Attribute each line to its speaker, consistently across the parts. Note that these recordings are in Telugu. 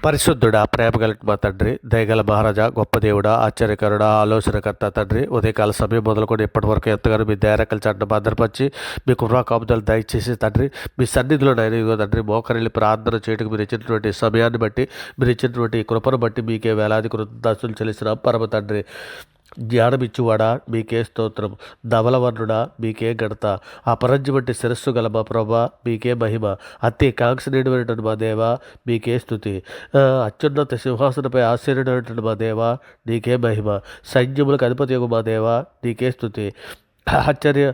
Speaker 1: పరిశుద్ధుడా, ప్రేమ కలిగిన మా తండ్రి, దయగల మహారాజా, గొప్ప దేవుడా, ఆశ్చర్యకరుడా, ఆలోచనకర్త తండ్రి, ఉదయకాల సమయం మొదలుకొని ఇప్పటి వరకు ఎంతగానో మీ దయారకల చాటును భద్రపరిచి మీ కృపా కాపుదలు దయచేసి తండ్రి, మీ సన్నిధిలో నేను ఇదిగో తండ్రి మోకరిల్లి ప్రార్థన చేయడానికి మీరు ఇచ్చినటువంటి సమయాన్ని బట్టి, మీరు ఇచ్చినటువంటి కృపను బట్టి మీకే వేలాది కృతజ్ఞతలు చెల్లిసిన పరమ తండ్రి. జ్ఞానమిచ్చువాడా మీకే స్తోత్రం, ధవలవర్ణుడా మీకే ఘనత, అపరంజి వంటి శిరస్సు గల మా ప్రభా మీకే మహిమ, అతి కాంక్షణీయుడైనటువంటి మా దేవా మీకే స్తుతి, అత్యున్నత సింహాసనపై ఆశ్చర్యుడైనటువంటి మా దేవా నీకే మహిమ, సైన్యములకు అధిపతి మా దేవా నీకే స్తుతి, ఆశ్చర్య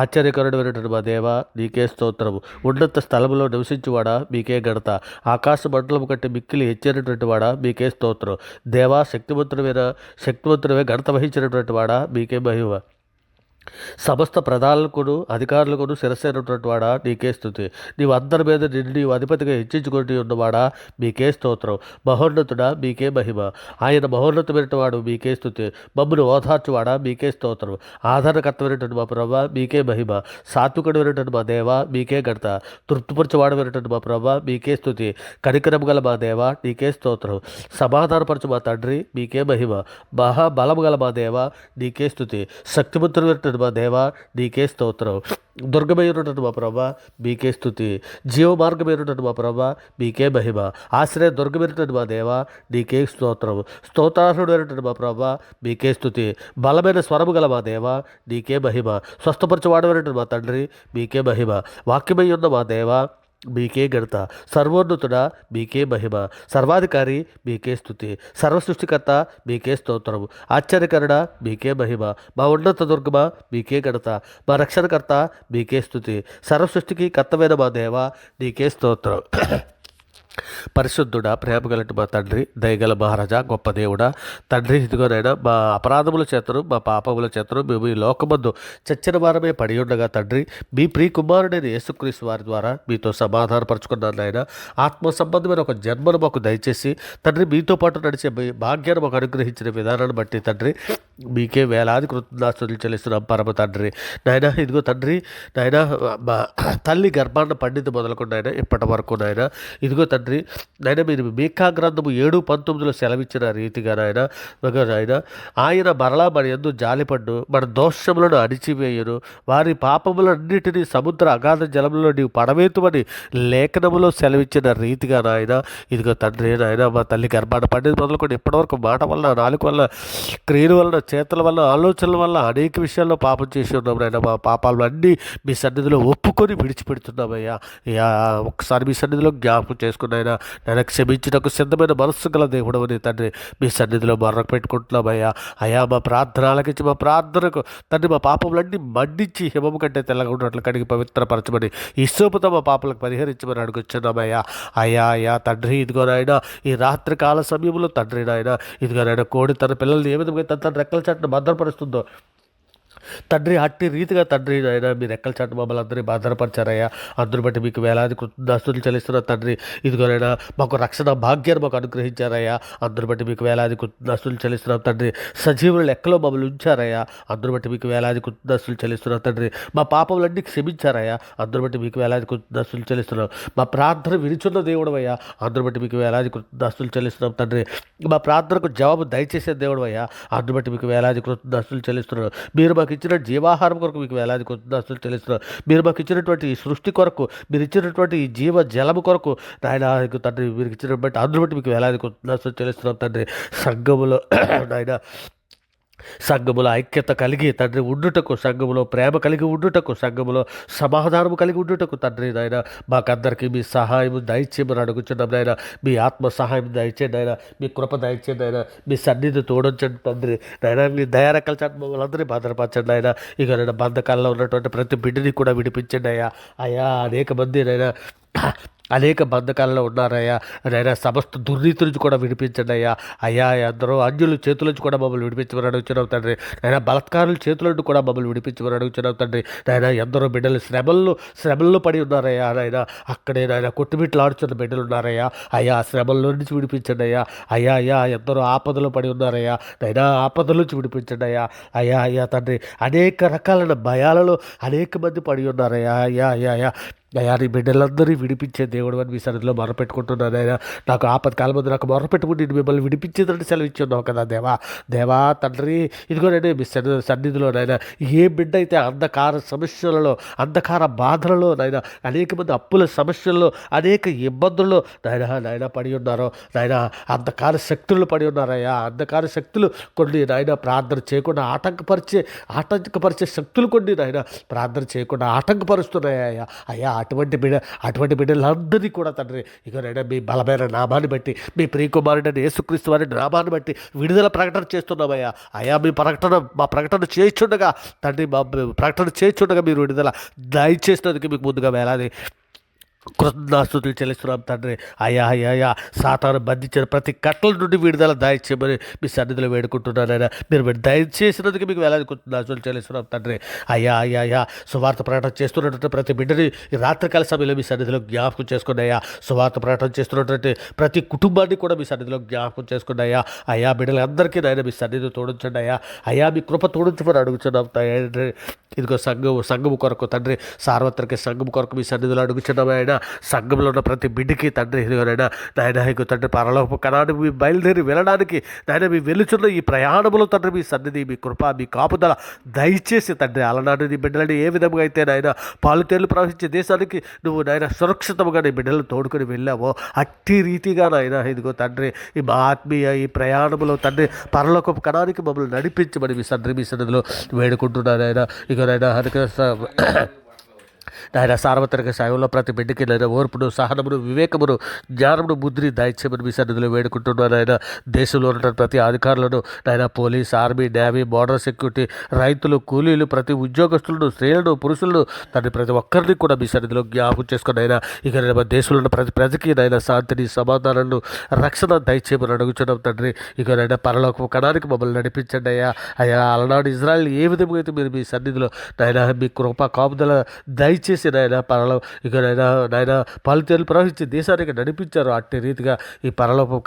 Speaker 1: ఆశ్చర్యకరుడైనటువంటి మా దేవా నీకే స్తోత్రము, ఉన్నత స్థలంలో నివసించువాడా మీకే ఘనత, ఆకాశ మండలం కంటే మిక్కిలి హెచ్చరినటువంటి వాడా మీకే స్తోత్రం, దేవా శక్తివంతుడమే ఘనత వహించినటువంటి వాడా మీకే మహిమ, సమస్త ప్రధానులకును అధికారులకును శిరస్సైనటువంటి వాడా నీకే స్తుతి, నీవు అందరి మీద నీవు అధిపతిగా హెచ్చించుకొని ఉన్నవాడా మీకే స్తోత్రం, మహోన్నతుడా మీకే మహిమ, ఆయన మహోన్నతమైన వాడు మీకే స్తుతి, మమ్మను ఓదార్చువాడా మీకే స్తోత్రం, ఆధారకర్తమైనటువంటి మా ప్రభా మీకే మహిమ, సాత్వికుడమైనటువంటి మా దేవా మీకే ఘనత, తృప్తిపరచువాడమైనటువంటి మా ప్రభా మీకే స్తుతి, కనికరం గల మా దేవా నీకే స్తోత్రం, సమాధానపరచు మా తండ్రి మీకే మహిమ, మహాబలము గల మా దేవా నీకే స్తుతి, శక్తిమంతుడైనటువంటి మా దేవా నీకే స్తోత్రం, దుర్గమైనటువంటి మా ప్రభా మీకే స్తుతి, జీవ మార్గమైనటువంటి మా ప్రభా మీకే మహిమ, ఆశ్రయ దుర్గమైనటువంటి మా దేవా నీకే స్తోత్రం, స్తోత్రార్హుడైనటువంటి మా ప్రభా మీకే స్తుతి, బలమైన స్వరము గల మా దేవా నీకే మహిమ, స్వస్థపరచువాడమైనటువంటి మా తండ్రి మీకే మహిమ, వాక్యమై ఉన్న మా దేవా మీకే ఘనత, సర్వోన్నతుడా మీకే మహిమ, సర్వాధికారి మీకే స్తుతి, సర్వసృష్టికర్త మీకే స్తోత్రం, ఆశ్చర్యకరుడ మీకే మహిమ, మా ఉన్నత దుర్గమ మీకే ఘనత, మా రక్షణకర్త మీకే స్తుతి, సర్వసృష్టికి కర్తమైన మా దేవా నీకే స్తోత్రం. పరిశుద్ధుడా, ప్రేమ కలిగిన మా తండ్రి, దయగల మహారాజా, గొప్ప దేవుడా తండ్రి, ఇదిగోనైనా మా అపరాధముల చేతను మా పాపముల చేతను మేము ఈ లోకమందు చచ్చిన వారమే పడి ఉండగా తండ్రి, మీ ప్రియ కుమారుడైన యేసుక్రీస్తు వారి ద్వారా మీతో సమాధానపరచుకున్నాను ఆయన, ఆత్మ సంబంధమైన ఒక జన్మను మాకు దయచేసి తండ్రి, మీతో పాటు నడిచే భాగ్యాన్ని మాకు అనుగ్రహించిన విధానాన్ని బట్టి తండ్రి మీకే వేలాది కృతజ్ఞతలు చెల్లిస్తున్నాం పరమ తండ్రి. నాయన ఇదిగో తండ్రి, నాయన మా తల్లి గర్భాన్ని పండిత మొదలుకొని నాయన ఇప్పటి వరకు నాయన ఇదిగో తండ్రి, నాయన మీరు మీకా గ్రంథము 7:19 సెలవిచ్చిన రీతిగా నాయన ఆయన మరలా మన యందు జాలిపడ్డు మన దోషములను అణిచివేయను, వారి పాపములన్నిటినీ సముద్ర అగాధ జలంలో నీవు పడవేతుమని లేఖనములో సెలవిచ్చిన రీతిగా నాయన ఇదిగో తండ్రి, నాయన మా తల్లి గర్భాన్ని పండిత మొదలుకొని ఇప్పటివరకు మాట వల్ల, నాలుగు వల్ల, క్రియల వల్ల, చేతుల వల్ల, ఆలోచనల వల్ల అనేక విషయాల్లో పాపం చేసి ఉన్నాం నాయన. మా పాపాలు అన్నీ మీ సన్నిధిలో ఒప్పుకొని విడిచిపెడుతున్నామయ్యా. ఒక్కసారి మీ సన్నిధిలో జ్ఞాపకం చేసుకున్నాయినా, నేను క్షమించినకు సిద్ధమైన మనస్సు గల దేవుడు అని తండ్రి మీ సన్నిధిలో మరొక పెట్టుకుంటున్నామయ్యా. అయ్యా మా ప్రార్థనలకిచ్చి మా ప్రార్థనకు తండ్రి మా పాపములన్నీ మండించి హిమము కంటే తెల్లగా ఉన్నట్లు కడిగి పవిత్రపరచమని ఇసోపుతో మా పాపలకు పరిహరించమని అడుగుచున్నామయ్యా. అయ్యా తండ్రి, ఇదిగోనైనా ఈ రాత్రి కాల సమయంలో తండ్రి నాయన ఇదిగోనైనా కోడి తన పిల్లల్ని ఏ విధంగా తన రెక్కల చాటును భద్రపరుస్తుందో తండ్రి, అట్టి రీతిగా తండ్రి నాయన మీరు రెక్కల చాటు మమ్మల్ని అందరినీ భద్రపరిచారయ్యా. అందరిని బట్టి మీకు వేలాది కృతజ్ఞతలు చెల్లిస్తున్న తండ్రి, ఇదిగోనైనా మాకు రక్షణ భాగ్యాన్ని మాకు అనుగ్రహించారయ్యా. అందరిని బట్టి మీకు వేలాది కృతజ్ఞతలు చెల్లిస్తున్నాం తండ్రి. సజీవుల లెక్కలో మమ్మల్ని ఉంచారయ్యా. అందరిని బట్టి మీకు వేలాది కృతజ్ఞతలు చెల్లిస్తున్నాం తండ్రి. మా పాపములన్నీ క్షమించారయ్యా. అందరిని బట్టి మీకు వేలాది కృతజ్ఞతలు చెల్లిస్తున్నాం. మా ప్రార్థన వినిచున్న దేవుడు అయ్యా. అందరిని బట్టి మీకు వేలాది కృతజ్ఞతలు చెల్లిస్తున్నాం తండ్రి. మా ప్రార్థనకు జవాబు దయచేసే దేవుడు అయ్యా. అందరిని బట్టి మీకు వేలాది కృతజ్ఞతలు చెల్లిస్తున్నాం. మీరు మాకు ఇచ్చిన జీవాహారం కొరకు మీకు వేలాది కృతజ్ఞతలు చెల్లిస్తున్నాం. మీరు మాకు ఇచ్చినటువంటి ఈ సృష్టి కొరకు, మీరు ఇచ్చినటువంటి ఈ జీవ జలము కొరకు నాయన తండ్రి మీరు ఇచ్చినటువంటి బట్టి అందరూ బట్టి మీకు వేలాది కృతజ్ఞతలు చెల్లిస్తున్నాం తండ్రి. సంఘములో నాయన సంఘములో ఐక్యత కలిగి తండ్రి ఉండుటకు, సంఘములో ప్రేమ కలిగి ఉండుటకు, సంఘములో సమాధానము కలిగి ఉండుటకు తండ్రి నాయన మాకందరికీ మీ సహాయం దయచేయమని అడుగుచున్నాం నాయన. మీ ఆత్మ సహాయం దయచేయండి నాయన. మీ కృప దయచేయండి నాయన. మీ సన్నిధి తోడించండి తండ్రి నాయన. మీ దయారకల చాటు మమ్మల్ని అందరినీ భద్రపరచండి నాయన. ఇక నేను బంధకాల్లో ఉన్నటువంటి ప్రతి బిడ్డని కూడా విడిపించండి అయ్యా. అనేక మంది నాయన అనేక బంధకాలలో ఉన్నారయ్యా. నైనా సమస్త దుర్నీతి నుంచి కూడా విడిపించండి అయ్యా. అందరూ అన్యుల చేతుల నుంచి కూడా మమ్మల్ని విడిపించమని అడుగుతున్నాం తండ్రి. నైనా బలత్కారుల చేతుల నుండి కూడా మమ్మల్ని విడిపించమని అడుగుతున్నాం తండ్రి. నైనా ఎందరో బిడ్డలు శ్రమల్లో పడి ఉన్నారయ్యా. నాయన అక్కడే నాయన కొట్టుమిట్లు ఆడుచున్న బిడ్డలు ఉన్నారయ్యా. శ్రమల్లో నుంచి విడిపించండి అయ్యా. ఎందరో ఆపదలు పడి ఉన్నారయ్యా. నైనా ఆపదల నుంచి విడిపించండి అయ్యా తండ్రి. అనేక రకాలైన భయాలలో అనేక మంది పడి ఉన్నారయ్యా. అయ్యా నీ బిడ్డలందరినీ విడిపించే దేవుడు అని మీ సన్నిధిలో మొరపెట్టుకుంటున్నాను ఆయన. నాకు ఆపత్కాలం ముందు నాకు మొరపెట్టుకుని నేను మిమ్మల్ని విడిపించేదని సెలవిచ్చున్నావు కదా దేవా. దేవా తండ్రి ఇదిగోనండి మీ సన్నిధిలో నాయన ఏ బిడ్డ అయితే అంధకార సమస్యలలో అంధకార బాధలలో నాయన అనేక మంది అప్పుల సమస్యల్లో అనేక ఇబ్బందుల్లో నాయన పడి ఉన్నారో నాయన అంధకార శక్తులు పడి ఉన్నారయ్యా. అంధకార శక్తులు కొన్ని నాయన ప్రార్థన చేయకుండా ఆటంకపరిచే శక్తులు కొన్ని నాయన ప్రార్థన చేయకుండా ఆటంకపరుస్తున్నాయ్యా. అయ్యా అటువంటి బిడ్డలందరినీ కూడా తండ్రి ఇకనైనా మీ బలమైన నామాన్ని బట్టి మీ ప్రియకుమారుడైన యేసుక్రీస్తు వారి నామాన్ని బట్టి విడుదల ప్రకటన చేస్తున్నామయ్యా. అయ్యా మా ప్రకటన చేయించుండగా తండ్రి మా ప్రకటన చేయించుండగా మీరు విడుదల దయచేసినందుకు మీకు ముందుగా వేలాది కృతజ్ఞాస్తుతులు చెల్లిస్తున్నాం తండ్రి. అయ్యా సాతాను బంధించిన ప్రతి కట్టల నుండి విడుదల దయచేయమని మీ సన్నిధిలో వేడుకుంటున్నానైనా. మీరు దయచేసినందుకు మీకు వేలాది కృతజ్ఞాస్తులు చెల్లిస్తున్నాం తండ్రి. అయ్యా సువార్త ప్రకటన చేస్తున్నటువంటి ప్రతి బిడ్డని ఈ రాత్రికాల సమయంలో మీ సన్నిధిలో జ్ఞాపకం చేసుకున్నాయా. సువార్త ప్రకటన చేస్తున్నటువంటి ప్రతి కుటుంబాన్ని కూడా మీ సన్నిధిలో జ్ఞాపకం చేసుకున్నాయా. అయ్యా బిడ్డలందరికీ నాయన మీ సన్నిధిలో తోడించండి అయ్యా మీ కృప తోడించమని అడుగుతున్నాం తండ్రి. ఇదిగో సంఘము కొరకు తండ్రి సార్వత్రిక సంఘము కొరకు మీ సన్నిధిలో అడుగుతున్నాం ఆయన. సంఘంలో ఉన్న ప్రతి బిడ్డకి తండ్రి ఇదిగోనైనా నాయన ఇక తండ్రి పరలోపు కణాన్ని మీ బయలుదేరి వెళ్ళడానికి నాయన మీ వెలుచున్న ఈ ప్రయాణములో తండ్రి మీ సన్నిధి మీ కృప మీ కాపుదల దయచేసి తండ్రి అలనాడు నీ బిడ్డలని ఏ విధంగా అయితే నాయన పాలుతేళ్లు ప్రవహించే దేశానికి నువ్వు నాయన సురక్షితంగా నీ బిడ్డలను తోడుకొని వెళ్ళావో అట్టి రీతిగా నాయన ఇదిగో తండ్రి ఈ మా ఆత్మీయ ఈ ప్రయాణంలో తండ్రి పరలోకపు కణానికి మమ్మల్ని నడిపించమని మీ సన్నిధిలో వేడుకుంటున్నాను ఆయన. ఇక నాయన నాయన సార్వత్రిక సేవలో ప్రతి బిడ్డకి నాయన ఓర్పును సహనమును వివేకమును జ్ఞానమును బుద్ధిని దయచేయమని మీ సన్నిధిలో వేడుకుంటున్నాను ఆయన. దేశంలో ఉన్న ప్రతి అధికారులను నాయన police army navy border security రైతులు కూలీలు ప్రతి ఉద్యోగస్తులను స్త్రీలను పురుషులను ప్రతి ఒక్కరిని కూడా మీ సన్నిధిలో జ్ఞాపకం చేసుకుని అయినా ఇక మన దేశంలో ఉన్న ప్రతి ప్రజకి నాయన శాంతిని సమాధానాలను రక్షణ దయచేయమని అడుగుతున్నాం తండ్రి. ఇక నాయన పరలోక కణానికి మమ్మల్ని నడిపించండి అయ్యా అలనాడు ఇజ్రాయెల్ ఏ విధంగా అయితే మీరు మీ సన్నిధిలో నాయన మీ కృప కాపుదల దయచేసి నాయన ఇక నాయన పాలుతేలు ప్రవహించి దేశానికి నడిపించారు. అట్టి రీతిగా ఈ పరలోక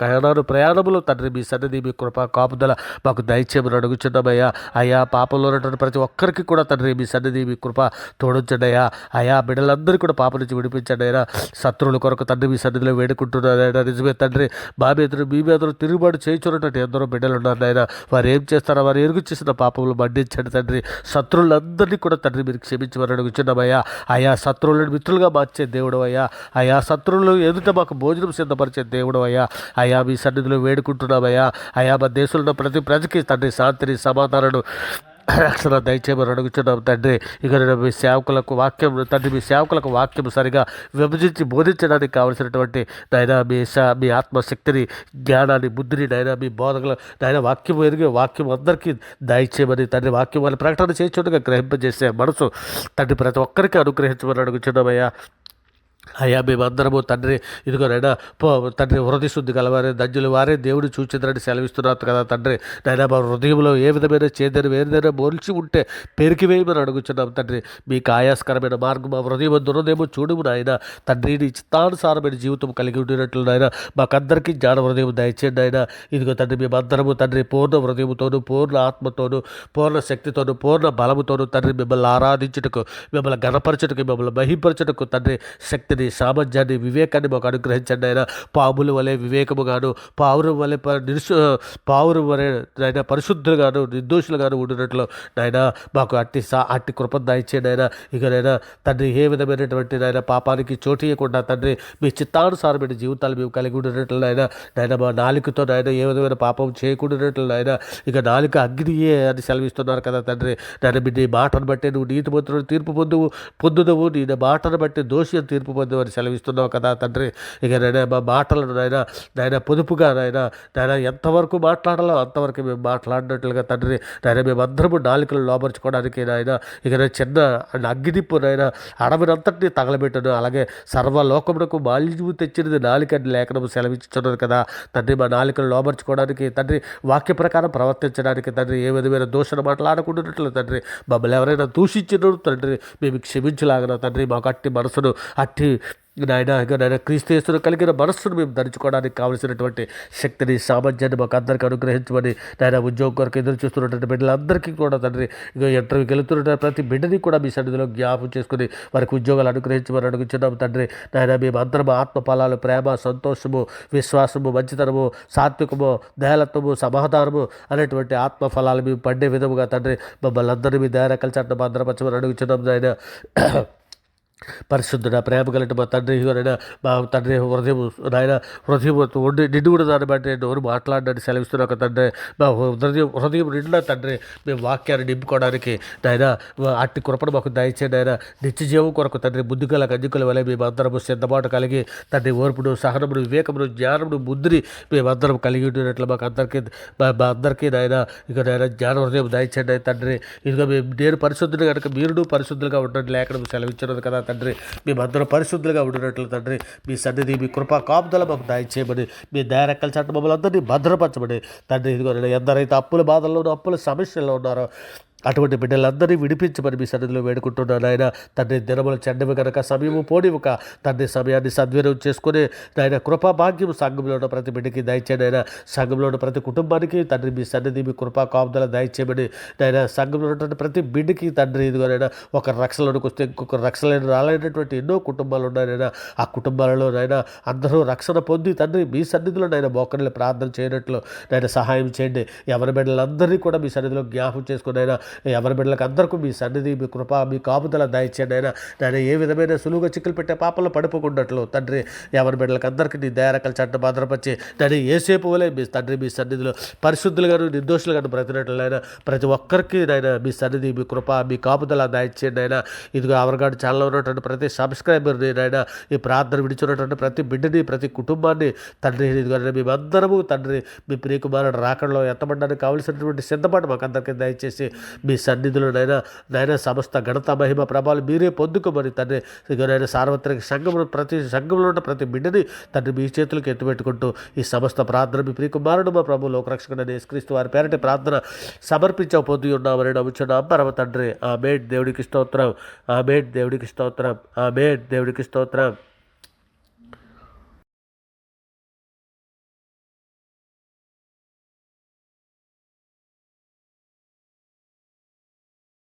Speaker 1: ప్రయాణములో తండ్రి మీ సన్నిధి మీ కృప కాపుదల మాకు దయచేయమని అడుగుచున్నామయ్యా. అయ్యా పాపంలో ఉన్నటువంటి ప్రతి ఒక్కరికి కూడా తండ్రి మీ సన్నిధి మీ కృప తోడుంచండి అయ్యా బిడ్డలందరూ కూడా పాప నుంచి విడిపించండి అయినా. శత్రువుల కొరకు తండ్రి మీ సన్నిధిలో వేడుకుంటున్నారైనా. నిజమే తండ్రి మా మీదరు తిరుగుబాటు చేయించున్నటువంటి ఎందరో బిడ్డలు ఉన్నారు ఆయన. వారు ఏం చేస్తారో వారు ఎరుగు చేసిన పాపములు మండించండి తండ్రి. శత్రువులందరినీ కూడా తండ్రి మీరు క్షమించమని అడుగుచున్నామయ్యా. అయా శత్రువులను మిత్రులుగా మార్చే దేవుడు అయా శత్రువులు ఎదుట మాకు భోజనం సిద్ధపరిచే దేవుడు అయా మీ సన్నిధిలో వేడుకుంటున్నామయ్యా. అయా మా దేశంలో ప్రతి ప్రజకి తండ్రి శాంతిని సమాధానం రక్షణ దయచేయమని అడుగుతున్నాం తండ్రి. ఇక మీ సేవకులకు వాక్యం తండ్రి మీ సేవకులకు వాక్యం సరిగా విభజించి బోధించడానికి కావలసినటువంటి నాయన మీ ఆత్మశక్తిని జ్ఞానాన్ని బుద్ధిని నాయన మీ బోధకులు నాయన వాక్యం ఎరిగే వాక్యం అందరికీ దయచేయమని తండ్రి వాక్యం వాళ్ళని ప్రకటన చేయించుండగా గ్రహింపజేసే మనసు తండ్రి ప్రతి ఒక్కరికి అనుగ్రహించమని అడుగుతున్నామయ్యా. అయ్యా మేమందరము తండ్రి ఇదిగోనైనా తండ్రి హృదయ శుద్ధి గలవారే దంజులు వారే దేవుడు చూచిందని సెలవిస్తున్నారు కదా తండ్రి. నాయన మా హృదయంలో ఏ విధమైన చేదని వేరేదైనా మోల్చి ఉంటే పెరికి వేయమని అడుగుచున్నాం తండ్రి. మీకు ఆయాస్కరమైన మార్గం మా హృదయం దురదేమో చూడుము నాయన తండ్రి. నీ చిత్తానుసారమైన జీవితం కలిగి ఉండినట్లు నాయన మాకందరికీ జ్ఞాన హృదయం దయచేయండి ఆయన. ఇదిగో తండ్రి మేమందరము తండ్రి పూర్ణ హృదయంతోనూ పూర్ణ ఆత్మతోనూ పూర్ణ శక్తితోనూ పూర్ణ బలముతోనూ తండ్రి మిమ్మల్ని ఆరాధించుటకు మిమ్మల్ని గణపరచుటకు మిమ్మల్ని మహింపరచుటకు తండ్రి శక్తిని సామర్థ్యాన్ని వివేకాన్ని మాకు అనుగ్రహించండి ఆయన. పాముల వలె వివేకముగాను పావురం వలె పావురం వలె నాయన పరిశుద్ధులుగాను నిర్దోషులుగాను ఉండినట్లు నాయన మాకు అట్టి కృపను దయచేయండి ఆయన. ఇక నైనా తండ్రి ఏ విధమైనటువంటి నాయన పాపానికి చోటు ఇవ్వకుండా తండ్రి మీ చిత్తానుసారమైన జీవితాలు మేము కలిగి ఉండినట్లు నాయన మా నాలుకతో నాయన ఏ విధమైన పాపం చేయకుండానట్లు నాయన. ఇక నాలుక అగ్నియే అని సెలవిస్తున్నారు కదా తండ్రి. నాయన నీ మాటను బట్టి నువ్వు నీతిమంతుడు తీర్పు పొందుదవు నీ మాటను బట్టి దోషి అని తీర్పు అని సెలవిస్తున్నావు కదా తండ్రి. ఇక మా మాటలను నాయన పొదుపుగా నాయన ఎంతవరకు మాట్లాడాలో అంతవరకు మేము మాట్లాడినట్లుగా తండ్రి. మేమందరము నాలుకలు లోపరుచుకోవడానికి నాయన ఇక చిన్న అగ్గిదిప్పు అడవినంతటినీ తగలబెట్టను. అలాగే సర్వలోకమునకు మాలిన్యము తెచ్చినది నాలుకని లేఖనము సెలవిస్తున్నది కదా తండ్రి. మా నాలుకలు లోపరుచుకోవడానికి తండ్రి వాక్య ప్రకారం ప్రవర్తించడానికి తండ్రి ఏ విధమైన దూషణ మాట్లాడకుండానట్లు తండ్రి. మమ్మల్ని ఎవరైనా దూషించిన తండ్రి మేము క్షమించలాగన తండ్రి. మాకు అట్టి మనసును అట్టి నాయన ఇక నాయన క్రీస్తు యేసును కలిగిన మనస్సును మేము ధరించుకోవడానికి కావలసినటువంటి శక్తిని సామర్థ్యాన్ని మాకు అందరికీ అనుగ్రహించమని నాయన ఉద్యోగం కొరకు ఎదురు చూస్తున్నటువంటి బిడ్డలందరికీ కూడా తండ్రి ఇక ఇంటర్వ్యూకి వెళుతున్న ప్రతి బిడ్డని కూడా మీ సన్నిధిలో జ్ఞాపం చేసుకుని వారికి ఉద్యోగాలు అనుగ్రహించమని అడుగుతున్నాం తండ్రి. నాయన మేము అందరం ఆత్మ ఫలాలు, ప్రేమ, సంతోషము, విశ్వాసము, మంచితనము, సాత్వికము, దయాలత్వము, సమాధానము అనేటువంటి ఆత్మ ఫలాలు మేము పండే విధముగా తండ్రి మమ్మల్ని అందరినీ మీ దయ కలిసి భద్రపరచమని అడుగుతున్నాం నాయన. పరిశుద్ధుడ, ప్రేమ కలిగిన మా తండ్రి, నాయన మా తండ్రి హృదయం నాయన హృదయం ఉండి నిండు కూడా దాన్ని బట్టి నోరు మాట్లాడడానికి సెలవిస్తున్నాక తండ్రి. మా హృదయం నిండా తండ్రి మేము వాక్యాన్ని నింపుకోవడానికి నాయన అట్టి కృపను మాకు దయచేయండి. ఆయన నిత్య జీవం కొరకు తండ్రి బుద్ధిగల కన్యకుల వల్ల మేమందరము సిద్ధపాటు కలిగి తండ్రి ఓర్పును, సహనమును, వివేకమును, జ్ఞానమును, బుద్ధిని మేమందరం కలిగి ఉండినట్లు మాకు అందరికీ మా అందరికీ నాయన ఇక నాయన జ్ఞాన హృదయం దయచేయండి తండ్రి. ఇదిగో నేను పరిశుద్ధులు కనుక మీరు పరిశుద్ధులుగా ఉండండి లేఖనం సెలవిచ్చినది కదా తండ్రి. మేమందరం పరిశుద్ధులుగా ఉండినట్లు తండ్రి మీ సన్నిధి, మీ కృపా కాపుదల మాకు దయచేయమని, మీ దయరెక్కల చట్ట మమ్మల్ని అందరినీ భద్రపరచమని తండ్రి. ఇదిగో ఎందరైతే అప్పుల బాధల్లో అప్పుల సమస్యల్లో ఉన్నారో అటువంటి బిడ్డలందరినీ విడిపించమని మీ సన్నిధిలో వేడుకుంటున్నాను ఆయన. తండ్రి దినములు చెడ్డవి కనుక సమయము పోనివ్వక తండ్రి సమయాన్ని సద్వినియోగం చేసుకుని నాయన కృపా భాగ్యం సంఘంలో ఉన్న ప్రతి బిడ్డకి దయచేయండి. ఆయన సంఘంలో ఉన్న ప్రతి కుటుంబానికి తండ్రి మీ సన్నిధి, మీ కృపా కాపుదల దయచేయమని నాయన. సంఘంలో ఉన్నటువంటి ప్రతి బిడ్డకి తండ్రి ఇదిగోనైనా ఒక రక్షణలోకి వస్తే ఇంకొక రక్షణ రాలేనటువంటి ఎన్నో కుటుంబాలు ఉన్నాయనైనా. ఆ కుటుంబాలలో నాయన అందరూ రక్షణ పొంది తండ్రి మీ సన్నిధిలో నాయన మోకరిల్లి ప్రార్థన చేయనట్లు నాయన సహాయం చేయండి. ఎవరి బిడ్డలందరినీ కూడా మీ సన్నిధిలో జ్ఞాపకం చేసుకుని అయినా ఎవరి బిడ్డలకు అందరికీ మీ సన్నిధి, మీ కృప, మీ కాపుదల దయచేయండి అయినా. నేను ఏ విధమైన సులువుగా చిక్కులు పెట్టే పాపంలో పడిపోకున్నట్లు తండ్రి ఎవరి బిడ్డలకు అందరికీ నీ దయారకల చట్ట భద్రపరిచి నేను ఏసేపు వలె మీ తండ్రి మీ సన్నిధిలో పరిశుద్ధులుగాను నిర్దోషులుగాను బ్రతినట్లయినా ప్రతి ఒక్కరికి నాయన మీ సన్నిధి, మీ కృప, మీ కాపుదల దయచేయండి అయినా. ఇదిగో అవరగాడు ఛానల్లో ఉన్నటువంటి ప్రతి సబ్స్క్రైబర్ని నాయన ఈ ప్రార్థన విడిచున్నటువంటి ప్రతి బిడ్డని, ప్రతి కుటుంబాన్ని తండ్రి ఇదిగో మేమందరము తండ్రి మీ ప్రియకుమారుడు రాకడలో ఎత్తబడడానికి కావలసినటువంటి సిద్ధపాటు మాకు అందరికీ దయచేసి మీ సన్నిధిలో నైనా సమస్త ఘనత, మహిమ, ప్రభావాలు మీరే పొందుకోమని తండ్రి. ఇక సార్వత్రిక సంఘంలో ప్రతి సంఘంలో ఉన్న ప్రతి బిడ్డని తండ్రి మీ చేతులకు ఎత్తుపెట్టుకుంటూ ఈ సమస్త ప్రార్థన మీ ప్రియకుమారుడు మా ప్రభు లోకరక్షకుడు యేసుక్రీస్తు వారి పేరటి ప్రార్థన సమర్పించబోతూ ఉన్నామని నమ్ముచున్నాం పరమ తండ్రి. ఆమేన్. దేవుడికి స్తోత్రం. ఆమేన్. దేవుడికి స్తోత్రం. ఆమేన్. దేవుడికి స్తోత్రం.